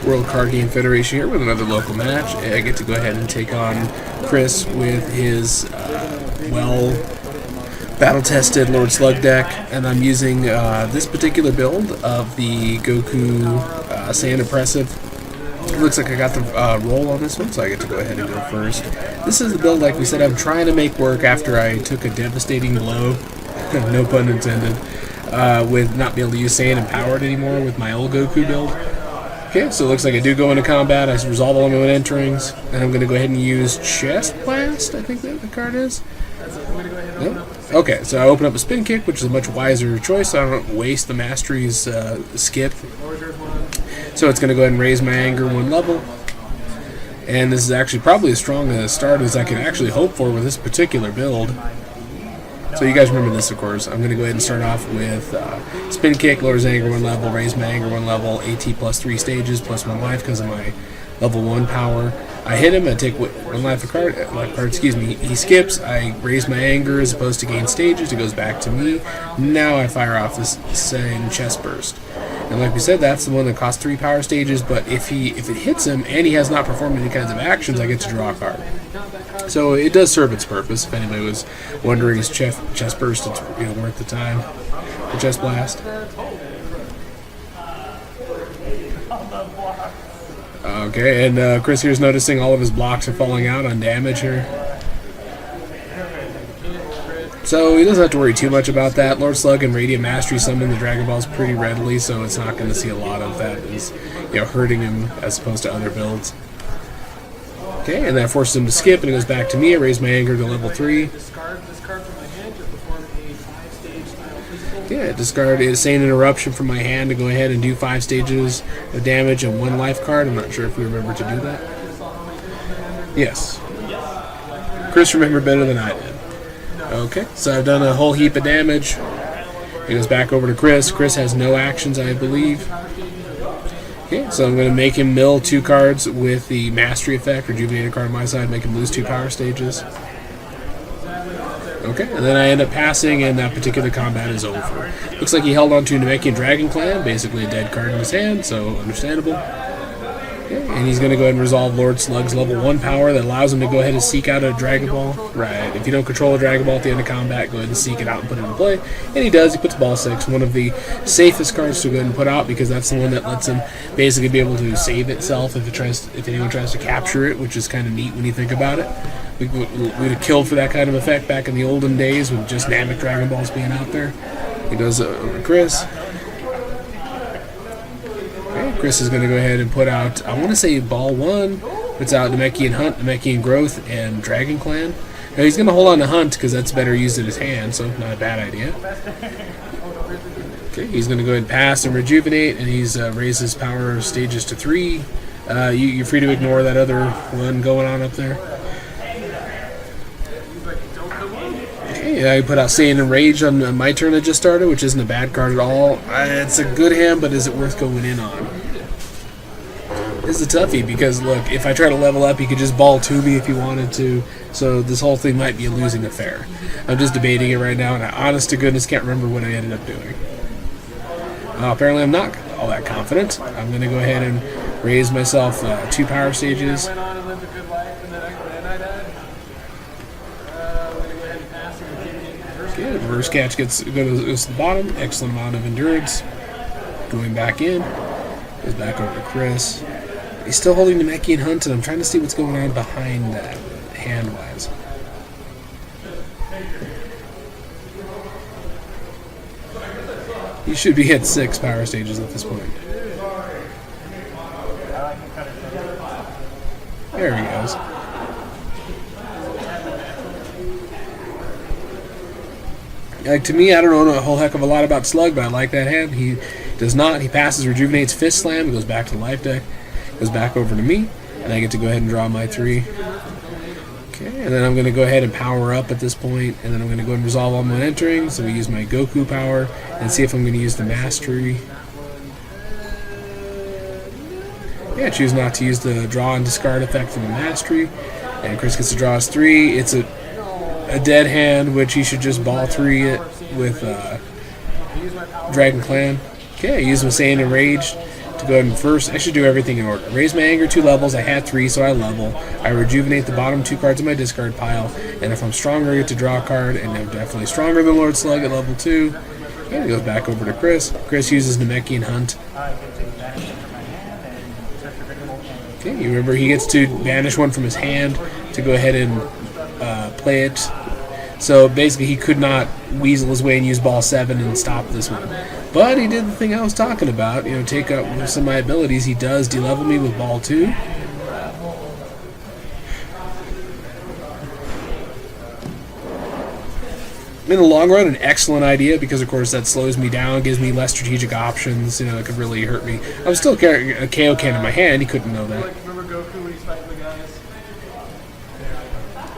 World Card Game Federation here with another local match. I get to go ahead and take on Chris with his, battle-tested Lord Slug deck, and I'm using this particular build of the Goku Saiyan Oppressive. It looks like I got the roll on this one, so I get to go ahead and go first. This is the build, like we said, I'm trying to make work after I took a devastating blow, no pun intended, with not being able to use Saiyan Empowered anymore with my old Goku build. Okay, so it looks like I do go into combat. I resolve all my own enterings, and I'm going to go ahead and use Chest Blast, I think that the card is. Nope. Okay, so I open up a Spin Kick, which is a much wiser choice, so I don't waste the Mastery's skip. So it's going to go ahead and raise my anger 1 level. And this is actually probably as strong a start as I could actually hope for with this particular build. So you guys remember this, of course. I'm going to go ahead and start off with Spin Kick, lowers anger 1 level, raise my anger 1 level, AT plus 3 stages, plus 1 life because of my level 1 power. I hit him, I take 1 life card, he skips, I raise my anger as opposed to gain stages, it goes back to me. Now I fire off this Saiyan Chest Burst. And like we said, that's the one that costs 3 power stages, but if it hits him and he has not performed any kinds of actions, I get to draw a card. So it does serve its purpose. If anybody was wondering, is Chest Burst worth the time for Chest Blast? Okay, and Chris here's noticing all of his blocks are falling out on damage here. So he doesn't have to worry too much about that. Lord Slug and Radiant Mastery summon the Dragon Balls pretty readily, so it's not going to see a lot of that as hurting him as opposed to other builds. Okay, and that forces him to skip, and it goes back to me. I raise my anger to level 3. Yeah, discard a Saiyan Interruption from my hand to go ahead and do 5 stages of damage and 1 life card. I'm not sure if we remember to do that. Yes. Chris remembered better than I did. Okay, so I've done a whole heap of damage. It goes back over to Chris. Chris has no actions, I believe. Okay, so I'm going to make him mill 2 cards with the Mastery effect, rejuvenate a card on my side, make him lose 2 power stages. Okay, and then I end up passing, and that particular combat is over. Looks like he held on to Namekian Dragon Clan, basically a dead card in his hand, so understandable. Okay, and he's going to go ahead and resolve Lord Slug's level 1 power that allows him to go ahead and seek out a Dragon Ball. Right, if you don't control a Dragon Ball at the end of combat, go ahead and seek it out and put it into play. And he does, he puts Ball 6, one of the safest cards to go ahead and put out because that's the one that lets him basically be able to save itself if anyone tries to capture it, which is kind of neat when you think about it. We would have killed for that kind of effect back in the olden days with just Namek Dragon Balls being out there. He does it over Chris. Okay, Chris is going to go ahead and put out, I want to say Ball 1, puts out Namekian Hunt, Namekian Growth, and Dragon Clan. Now he's going to hold on to Hunt because that's better used in his hand, so not a bad idea. Okay, he's going to go ahead and pass and rejuvenate, and he's raised his power stages to 3. You're free to ignore that other one going on up there. I put out Saiyan Enrage on my turn that just started, which isn't a bad card at all. It's a good hand, but is it worth going in on? It's a toughie because, look, if I try to level up, he could just ball to me if he wanted to, so this whole thing might be a losing affair. I'm just debating it right now, and I honest to goodness can't remember what I ended up doing. Apparently I'm not all that confident. I'm going to go ahead and raise myself 2 power stages. Okay, reverse catch goes to the bottom. Excellent amount of endurance. Going back in. Goes back over to Chris. He's still holding the Namekian Hunt, and I'm trying to see what's going on behind that, hand-wise. He should be at 6 power stages at this point. There he goes. To me, I don't know a whole heck of a lot about Slug, but I like that hand. He does not. He passes, rejuvenates Fist Slam, goes back to the life deck, goes back over to me, and I get to go ahead and draw my 3. Okay, and then I'm going to go ahead and power up at this point, and then I'm going to go ahead and resolve all my entering, so we use my Goku power, and see if I'm going to use the Mastery. Yeah, choose not to use the draw and discard effect from the Mastery, and Chris gets to draw his 3. It's a dead hand, which he should just ball 3 it with Dragon Clan. Okay, I use my Saiyan Enrage to to go ahead and first, I should do everything in order. Raise my anger 2 levels. I had 3, so I level. I rejuvenate the bottom 2 cards of my discard pile, and if I'm stronger, I get to draw a card, and I'm definitely stronger than Lord Slug at level 2. And it goes back over to Chris. Chris uses Namekian Hunt. Okay, you remember he gets to banish one from his hand to go ahead and play it. So basically he could not weasel his way and use ball 7 and stop this one. But he did the thing I was talking about, take up some of my abilities. He does de-level me with ball 2. In the long run, an excellent idea because, of course, that slows me down, gives me less strategic options. That could really hurt me. I'm still carrying a KO can in my hand. He couldn't know that. Remember Goku when he's fighting the guys?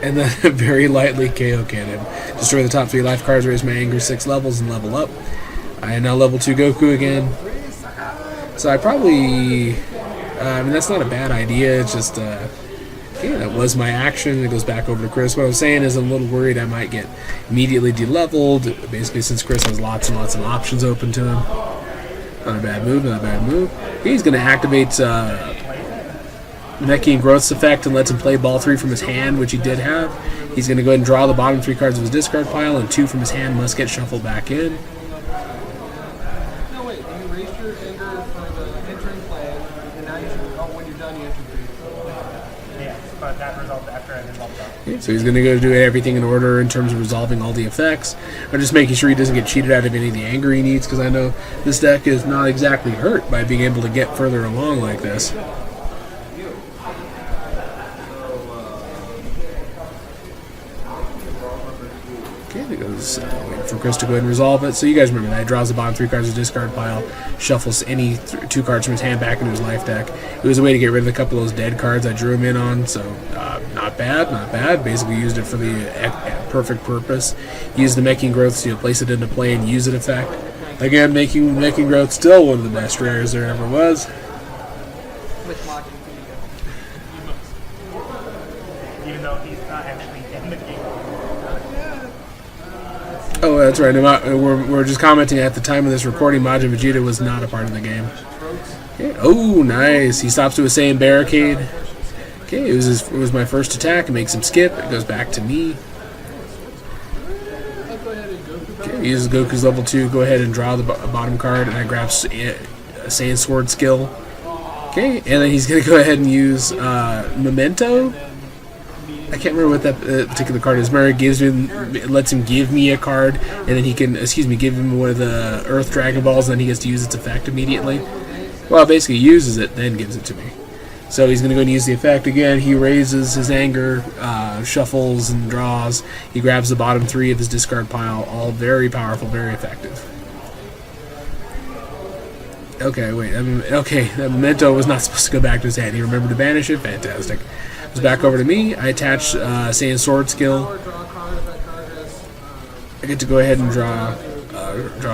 And then very lightly KO can him. Destroy the top 3 life cards, raise my anger 6 levels, and level up. I am now level 2 Goku again. So I probably... that's not a bad idea. It's just... that was my action. It goes back over to Chris. What I was saying is I'm a little worried I might get immediately de-leveled, basically since Chris has lots and lots of options open to him. Not a bad move, not a bad move. He's going to activate Namekian Growth's effect and lets him play ball 3 from his hand, which he did have. He's going to go ahead and draw the bottom 3 cards of his discard pile, and 2 from his hand must get shuffled back in. No, wait. You raised your anger for the entering play, and now you should... when you're done, you enter 3. But that resolved after I did level up. Yeah, so he's going to go do everything in order in terms of resolving all the effects. I'm just making sure he doesn't get cheated out of any of the anger he needs, because I know this deck is not exactly hurt by being able to get further along like this. Okay, it goes waiting for Chris to go ahead and resolve it. So you guys remember that. He draws the bottom 3 cards of the discard pile, shuffles any 2 cards from his hand back into his life deck. It was a way to get rid of a couple of those dead cards I drew him in on, so not bad, not bad. Basically used it for the perfect purpose. Used the Namekian Growth to place it into play and use it effect. Again, making Namekian Growth still one of the best rares there ever was. Even though he's not actually in the game. Oh, that's right. We're just commenting at the time of this recording, Majin Vegeta was not a part of the game. Okay. Oh, nice. He stops to a Saiyan barricade. Okay, it was my first attack. It makes him skip. It goes back to me. Okay, he uses Goku's level 2. Go ahead and draw the bottom card, and I grab a Saiyan Sword skill. Okay, and then he's going to go ahead and use Memento. I can't remember what that particular card is. Murray lets him give me a card, and then he can, give him one of the Earth Dragon Balls, and then he gets to use its effect immediately. Well, basically uses it, then gives it to me. So he's going to go and use the effect again. He raises his anger, shuffles and draws. He grabs the bottom 3 of his discard pile. All very powerful, very effective. Okay, wait. Okay, that Memento was not supposed to go back to his hand. He remembered to banish it. Fantastic. It's back over to me. I attach Saiyan Sword skill. I get to go ahead and draw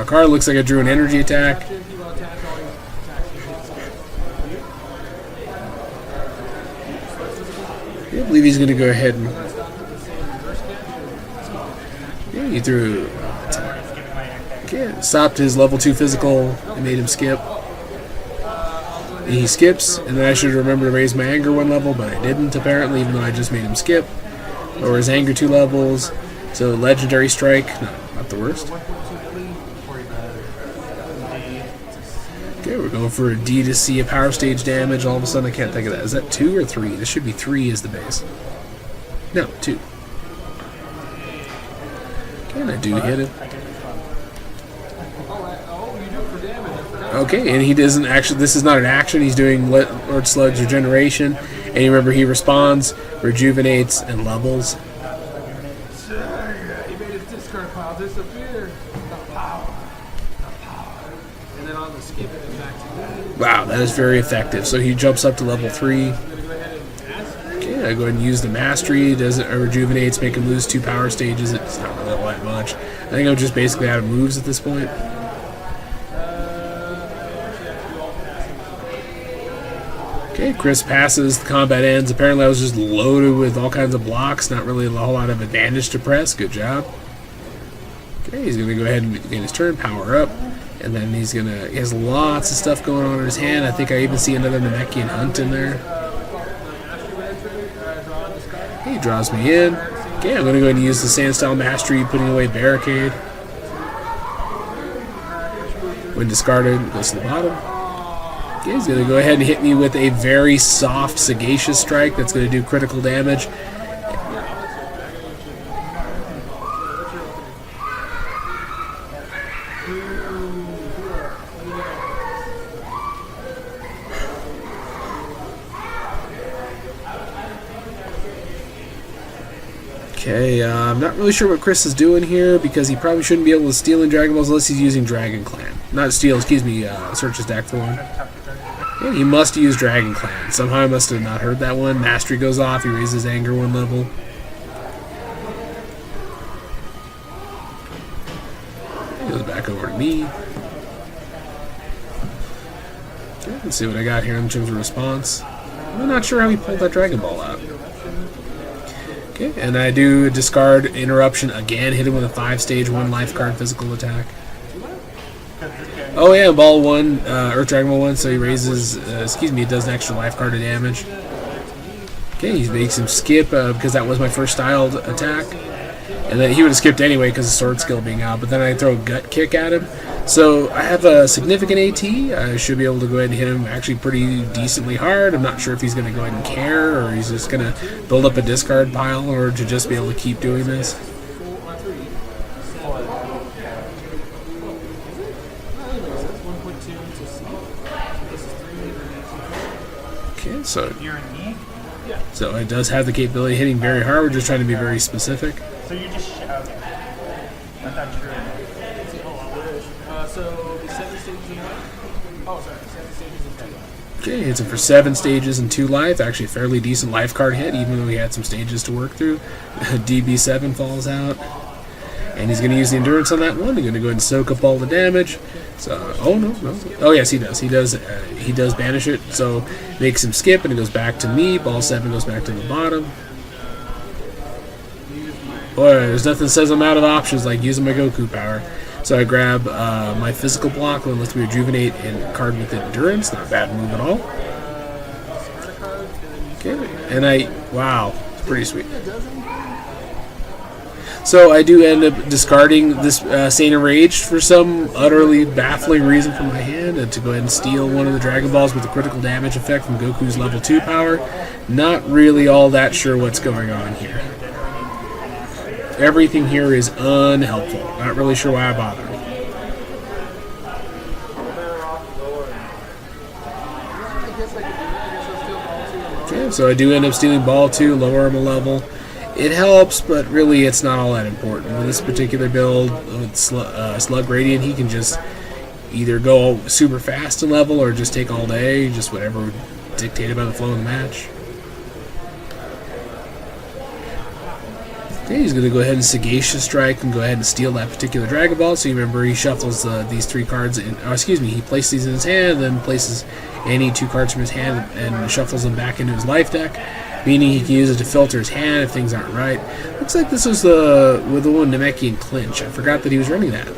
a card. Looks like I drew an energy attack. I believe he's going to go ahead and... Yeah, he threw... Okay, stopped his level 2 physical and made him skip. He skips, and then I should remember to raise my anger 1 level, but I didn't apparently, even though I just made him skip. Lower his anger 2 levels. So legendary strike, not the worst. Okay, we're going for a D to C, a power stage damage. All of a sudden, I can't think of that. Is that 2 or 3? This should be 3 as the base. No, 2. Can I do to hit it? Okay, and he doesn't actually, this is not an action, he's doing Lord Slug's regeneration, and you remember he responds, rejuvenates, and levels. He made his discard pile disappear. The power. And then on the skip it back to me. Wow, that is very effective. So he jumps up to level 3. Okay, I go ahead and use the mastery, does it rejuvenates, make him lose 2 power stages. It's not really all that much. I think I'm just basically out of moves at this point. Okay, Chris passes, the combat ends. Apparently I was just loaded with all kinds of blocks, not really a whole lot of advantage to press. Good job. Okay, he's going to go ahead and begin his turn, power up, And then he has lots of stuff going on in his hand. I think I even see another Namekian hunt in there. He draws me in. Okay, I'm going to go ahead and use the Saiyan style mastery, putting away barricade. When discarded, it goes to the bottom. Okay, he's going to go ahead and hit me with a very soft, sagacious strike that's going to do critical damage. Okay, I'm not really sure what Chris is doing here because he probably shouldn't be able to steal in Dragon Balls unless he's using Dragon Clan. Not steal, excuse me, search his deck for one. Yeah, he must use Dragon Clan. Somehow I must have not heard that one. Mastery goes off, he raises anger 1 level. He goes back over to me. Okay, let's see what I got here in terms of response. I'm not sure how he pulled that Dragon Ball out. Okay, and I do discard Interruption again, hit him with a 5-stage 1 life card physical attack. Oh yeah, Ball 1, Earth Dragon Ball 1, so he raises, he does an extra life card of damage. Okay, he makes him skip because that was my first styled attack. And then he would have skipped anyway because of sword skill being out, but then I throw a gut kick at him. So I have a significant AT. I should be able to go ahead and hit him actually pretty decently hard. I'm not sure if he's going to go ahead and care or he's just going to build up a discard pile or to just be able to keep doing this. Okay, so it does have the capability of hitting very hard. We're just trying to be very specific. So you just okay. That's not true. So 7 stages in life. Oh, sorry, 7 stages in 10 life. Okay, hits him for 7 stages and 2 life. Actually, a fairly decent life card hit, even though he had some stages to work through. DB7 falls out. And he's going to use the endurance on that one. He's going to go ahead and soak up all the damage. So, oh no. Oh yes, he does. He does banish it. So makes him skip, and it goes back to me. Ball 7 goes back to the bottom. Boy, there's nothing that says I'm out of options like using my Goku power. So I grab my physical block, and lets me rejuvenate and card with endurance. Not a bad move at all. Okay, and wow, it's pretty sweet. So I do end up discarding this Saiyan Enraged for some utterly baffling reason from my hand, and to go ahead and steal one of the Dragon Balls with a critical damage effect from Goku's level 2 power. Not really all that sure what's going on here. Everything here is unhelpful. Not really sure why I bother. Okay, so I do end up stealing Ball 2, lower him a level. It helps, but really it's not all that important. With this particular build, with Slug Radiant, he can just either go super fast in level or just take all day, just whatever dictated by the flow of the match. Okay, he's going to go ahead and Sagacious Strike and go ahead and steal that particular Dragon Ball. So you remember he shuffles these 3 cards, he places these in his hand, then places any 2 cards from his hand and shuffles them back into his life deck. Meaning he can use it to filter his hand if things aren't right. Looks like this was with the one Namekian clinch. I forgot that he was running that.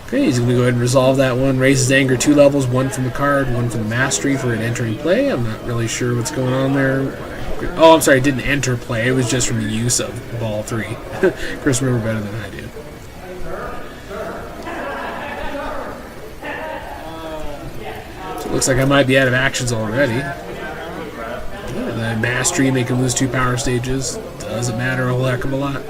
Okay, he's going to go ahead and resolve that one. Raises anger 2 levels, 1 from the card, 1 from the mastery for an entering play. I'm not really sure what's going on there. Oh, I'm sorry, it didn't enter play. It was just from the use of Ball 3. Chris remember better than I do. Looks like I might be out of actions already. The mastery make him lose 2 power stages. Doesn't matter a whole heck of a lot.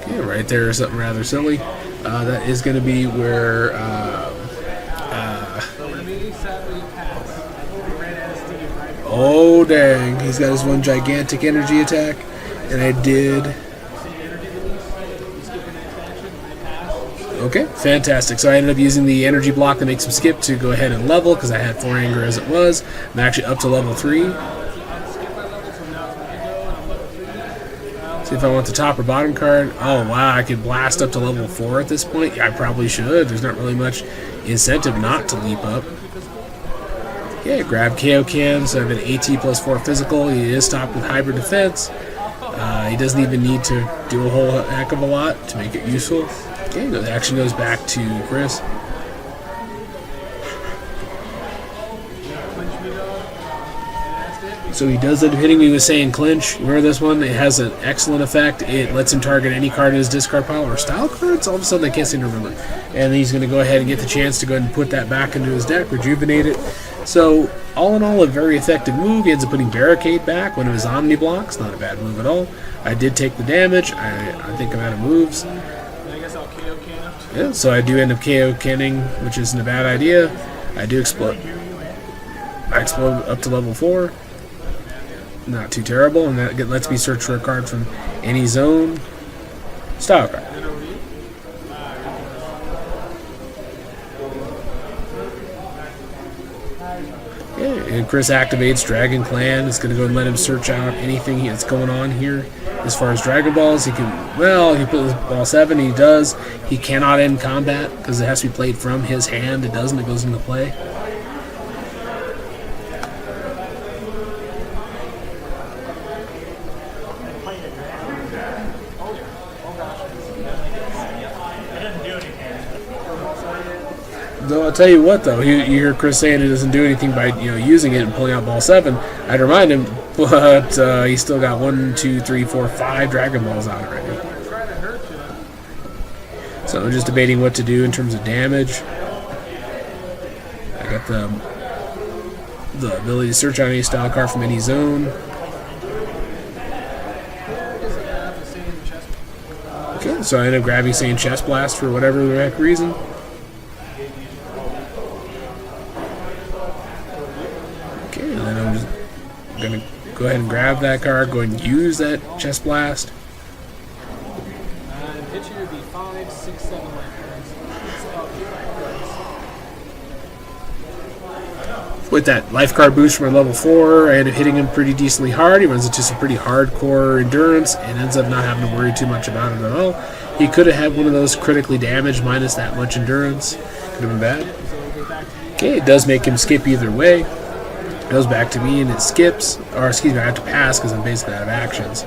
Okay, right there is something rather silly. That is going to be where oh dang, he's got his one gigantic energy attack, and I did. Okay, fantastic. So I ended up using the energy block that makes him skip to go ahead and level because I had 4 anger as it was. I'm actually up to level 3. See if I want the top or bottom card. Oh wow, I could blast up to level 4 at this point. Yeah, I probably should. There's not really much incentive not to leap up. Yeah, grab KO Can, so I have an AT plus 4 physical. He is stocked with hybrid defense. He doesn't even need to do a whole heck of a lot to make it useful. Okay, the action goes back to Chris. So he does end up hitting me with Saiyan Clinch. Remember this one? It has an excellent effect. It lets him target any card in his discard pile or style cards. All of a sudden, I can't seem to remember. And then he's going to go ahead and get the chance to go ahead and put that back into his deck, rejuvenate it. So, all in all, a very effective move. He ends up putting Barricade back, one of his Omni blocks. Not a bad move at all. I did take the damage. I think I'm out of moves. I guess I'll KO can up. Yeah, so I do end up KO canning, which isn't a bad idea. I do explode. I explode up to level 4. Not too terrible, and that lets me search for a card from any zone. Style card. Yeah, and Chris activates Dragon Clan. It's going to go and let him search out anything that's going on here. As far as Dragon Balls, he can, well, he puts Ball 7, he does. He cannot end combat because it has to be played from his hand. It doesn't, it goes into play. Though I'll tell you what, though, you hear Chris saying it doesn't do anything by using it and pulling out Ball 7. I'd remind him, but he's still got 1, 2, 3, 4, 5 Dragon Balls out already. So I'm just debating what to do in terms of damage. I got the ability to search out any style card from any zone. Okay, so I end up grabbing Saiyan Chest Blast for whatever the heck reason. Going to go ahead and grab that card, go ahead and use that Chest Blast. And hit you to be 5, 6, 7 life cards. With that life card boost from level 4, I end up hitting him pretty decently hard. He runs into some pretty hardcore endurance and ends up not having to worry too much about it at all. He could have had one of those critically damaged minus that much endurance. Could have been bad. Okay, it does make him skip either way. Goes back to me and it skips, or excuse me, I have to pass because I'm basically out of actions.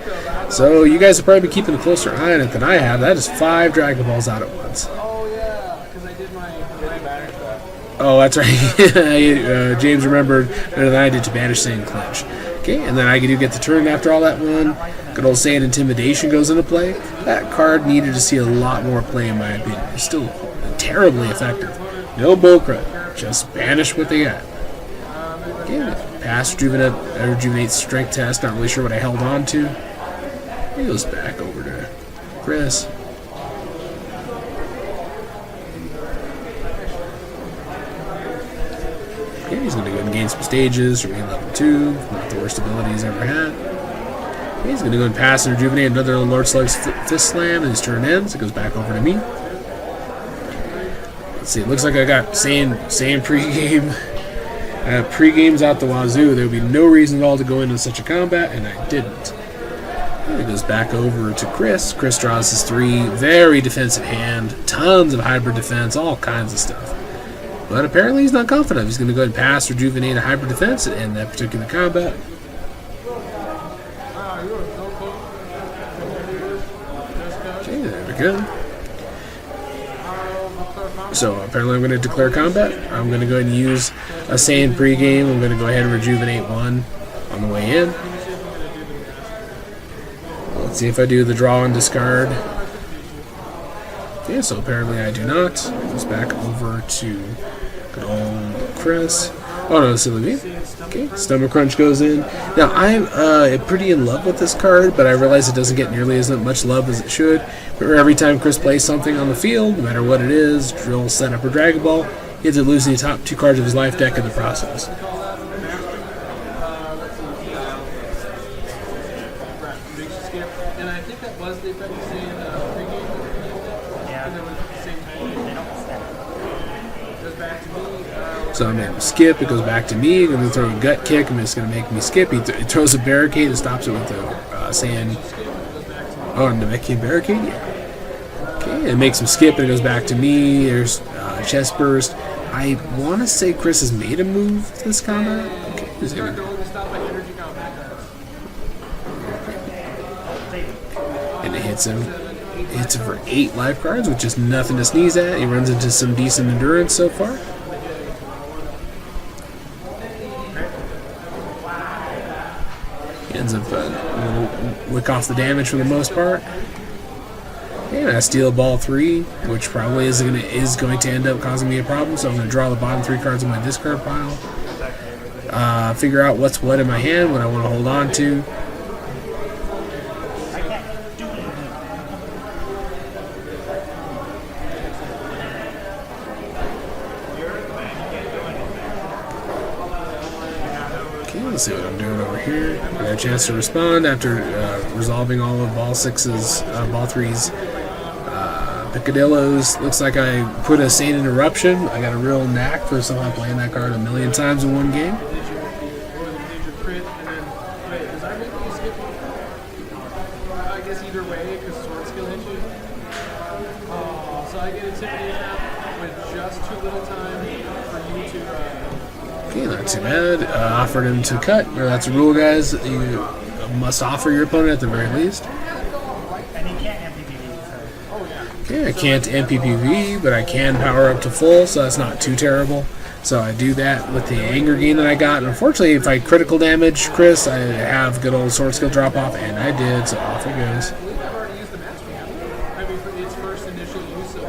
So you guys have probably been keeping a closer eye on it than I have. That is 5 Dragon Balls out at once. Oh yeah, because I did my batter trap. Oh, that's right. James remembered better than I did to banish Saiyan Clinch. Okay, and then I do get the turn after all that one. Good old Saiyan Intimidation goes into play. That card needed to see a lot more play in my opinion. It's still terribly effective. No bullcrud, just banish what they got. Yeah, pass, rejuvenate, strength test. Not really sure what I held on to. He goes back over to Chris. Okay, he's going to go and gain some stages, remain level 2. Not the worst ability he's ever had. Okay, he's going to go and pass and rejuvenate another Lord Slug's Fist Slam, and his turn ends. It goes back over to me. Let's see, it looks like I got Saiyan pregame. Pre-games out the wazoo. There would be no reason at all to go into such a combat, and I didn't. And it goes back over to Chris. Chris draws his 3 very defensive hand, tons of hybrid defense, all kinds of stuff. But apparently he's not confident. He's going to go ahead and pass, rejuvenate a hybrid defense, and end that particular combat. Okay, there we go. So apparently I'm going to declare combat. I'm going to go ahead and use a Saiyan pregame. I'm going to go ahead and rejuvenate 1 on the way in. Let's see if I do the draw and discard. Okay, so apparently I do not. Goes back over to good old Chris. Oh no, silly me. Okay, Stomach Crunch goes in. Now I'm pretty in love with this card, but I realize it doesn't get nearly as much love as it should. But every time Chris plays something on the field, no matter what it is, drill, setup, or Dragon Ball, he ends up losing the top 2 cards of his life deck in the process. And I think that was the effect of saying pregame. and then at the same time, it goes back to me. So I'm going to skip. It goes back to me. I'm going to throw a gut kick. I'm just going to make me skip. He throws a barricade and stops it with the Saiyan. Oh, Namekian barricade? Yeah. Okay, it makes him skip and it goes back to me. There's chest burst. I want to say Chris has made a move this combat. Okay, he's going to. And it hits him. It hits him for 8 life cards, which is nothing to sneeze at. He runs into some decent endurance so far. He ends up wick off the damage for the most part. And I steal ball 3, which probably is going to end up causing me a problem. So I'm going to draw the bottom 3 cards of my discard pile. Figure out what's what in my hand, what I want to hold on to. Let's see what I'm doing over here. I got a chance to respond after resolving all of ball 6's, ball 3's picadillos. Looks like I put a Saiyan interruption. I got a real knack for somehow playing that card a million times in one game. I guess either way, because sword skill hit you. So I get intimidated now with just too little time for you to. Okay, not too bad. Offered him to cut. That's a rule, guys. You must offer your opponent at the very least. And he can't MPPV. Okay, I can't MPPV, but I can power up to full, so that's not too terrible. So I do that with the anger gain that I got. And unfortunately, if I critical damage Chris, I have good old sword skill drop off, and I did, so off it goes. I believe I've already used the mastery. I mean, for its first initial use of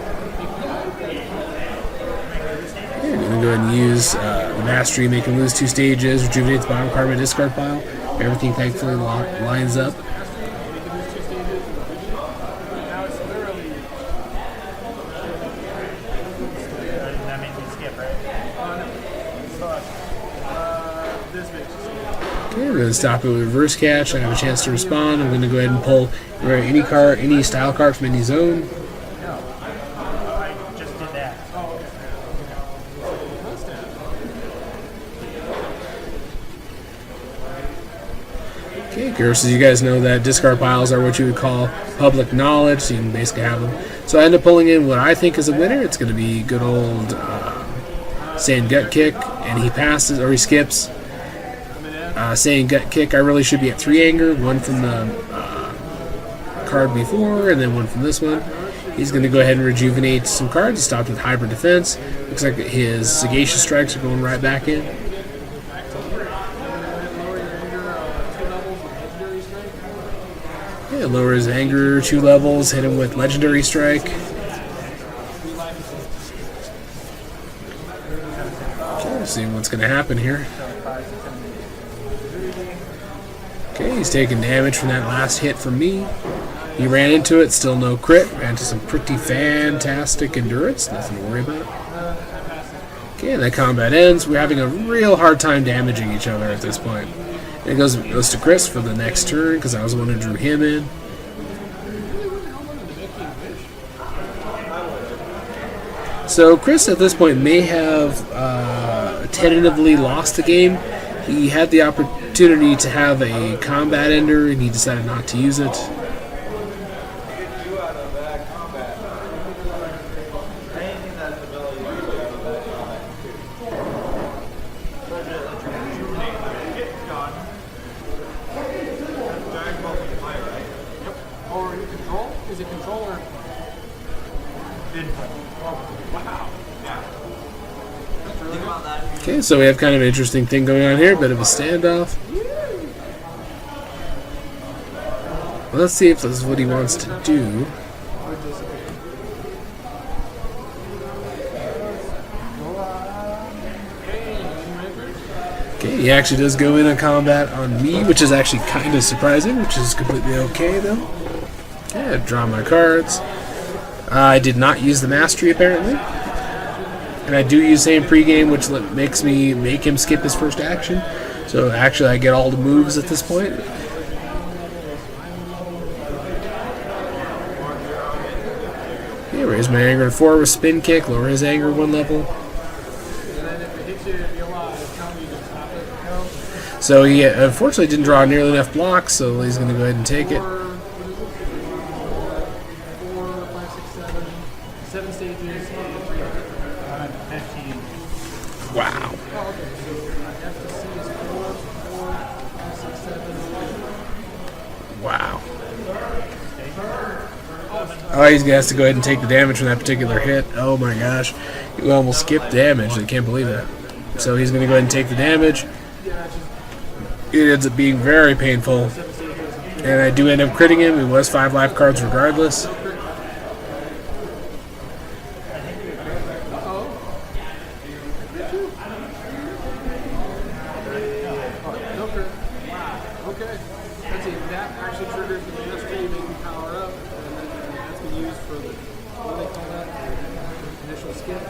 Yeah, I'm going to go ahead and use Mastery, make him lose 2 stages, rejuvenate the bottom card of my discard pile. Everything thankfully lines up. Now it's literally. That makes me skip, right? This makes you Okay, I'm going to stop it with reverse catch. I have a chance to respond. I'm going to go ahead and pull any card, any style card from any zone. No. I just did that. Okay, of course, as you guys know, that discard piles are what you would call public knowledge, so you can basically have them. So I end up pulling in what I think is a winner. It's going to be good old Saiyan gut kick, and he passes, or he skips. Saiyan gut kick, I really should be at 3 anger, 1 from the card before, and then 1 from this one. He's going to go ahead and rejuvenate some cards. He stopped with hybrid defense. Looks like his sagacious strikes are going right back in. Yeah, lower his anger 2 levels, hit him with legendary strike. Okay, see what's going to happen here. Okay, he's taking damage from that last hit from me. He ran into it, still no crit. Ran into some pretty fantastic endurance. Nothing to worry about. Okay, that combat ends. We're having a real hard time damaging each other at this point. And it goes to Chris for the next turn, because I was the one who drew him in. So Chris at this point may have tentatively lost the game. He had the opportunity to have a combat ender, and he decided not to use it. Or you control? Is it controller? Okay, so we have kind of an interesting thing going on here, bit of a standoff. Well, let's see if this is what he wants to do. Okay, he actually does go in a combat on me, which is actually kind of surprising, which is completely okay, though. Okay, I draw my cards. I did not use the mastery, apparently. And I do use Saiyan pregame, which makes me make him skip his first action. So actually I get all the moves at this point. Okay, we're Raise my anger to 4 with spin kick. Lower his anger 1 level. And then if it hits you, if you're alive, tell me to stop it. Go. So he unfortunately didn't draw nearly enough blocks, so he's going to go ahead and take it. 4, 5, 6, 7 stages, and 3 15. Wow. Oh, okay. So F to C is 4, 5, 6, 7. Wow. Oh, he has to go ahead and take the damage from that particular hit. Oh my gosh. You almost skipped damage. I can't believe that. So he's going to go ahead and take the damage. It ends up being very painful. And I do end up critting him. It was 5 life cards regardless. Okay. Let's see. That actually triggers the mastery, making power up, and then that's been used for the, what do they call that? Initial skip.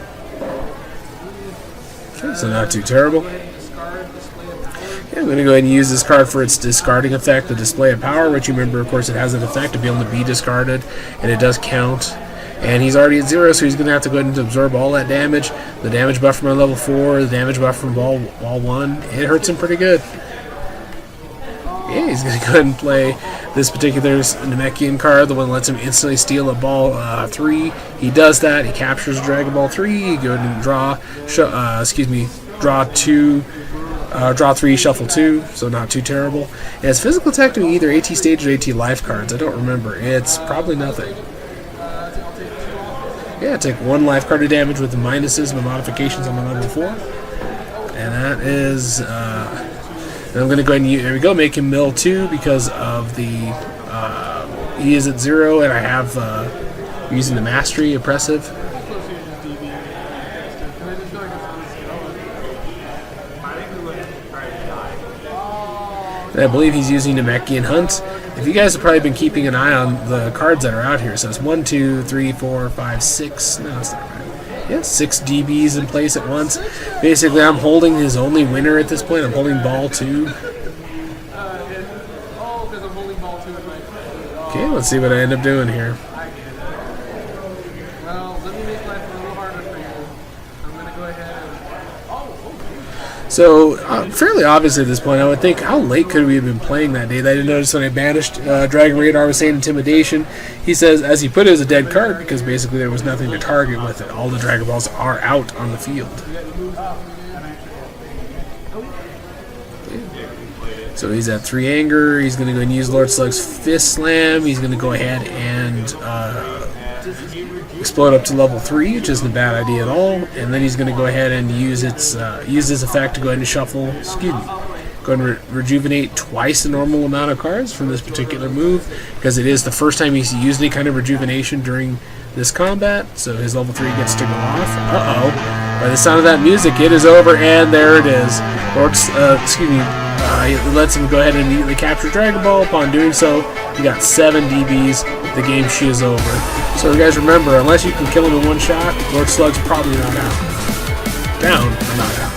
Okay, so not too terrible. Go ahead and discard display of power. Yeah, I'm going to go ahead and use this card for its discarding effect, the display of power, which you remember, of course, it has an effect to be able to be discarded, and it does count. And he's already at 0, so he's going to have to go ahead and absorb all that damage. The damage buff from level 4, the damage buff from ball 1. It hurts him pretty good. Yeah, he's going to go ahead and play this particular Namekian card, the one that lets him instantly steal a ball 3. He does that. He captures Dragon Ball 3. He go ahead and draw 2. Draw 3, shuffle 2, so not too terrible. It has physical attack to either AT stage or AT life cards. I don't remember. It's probably nothing. Yeah, take 1 life card of damage with the minuses and the modifications on my level 4. And that is... and I'm going to go ahead and there we go, make him mill 2 because of the... he is at 0, and I have using the mastery, oppressive. And I believe he's using Namekian Hunt. If you guys have probably been keeping an eye on the cards that are out here, so it's 1, 2, 3, 4, 5, 6. No, that's not right. Yeah, 6 DBs in place at once. Basically, I'm holding his only winner at this point. I'm holding ball 2. Okay, let's see what I end up doing here. Well, let me make life a little harder for you. I'm going to go ahead and... So, fairly obviously at this point, I would think, how late could we have been playing that day? I didn't notice when I banished Dragon Radar was saying Intimidation. He says, as he put it, as a dead card because basically there was nothing to target with it. All the Dragon Balls are out on the field. So he's at 3 anger. He's going to go and use Lord Slug's Fist Slam. He's going to go ahead and explode up to level 3, which isn't a bad idea at all. And then he's going to go ahead and use its effect to go ahead and shuffle. Excuse me. Go ahead and rejuvenate twice the normal amount of cards from this particular move because it is the first time he's used any kind of rejuvenation during this combat. So his level 3 gets to go off. Uh-oh. By the sound of that music, it is over, and there it is. It lets him go ahead and immediately capture Dragon Ball. Upon doing so, he got 7 DBs. The game is over. So you guys remember, unless you can kill him in one shot, Lord Slug's probably not out. Down, or not out.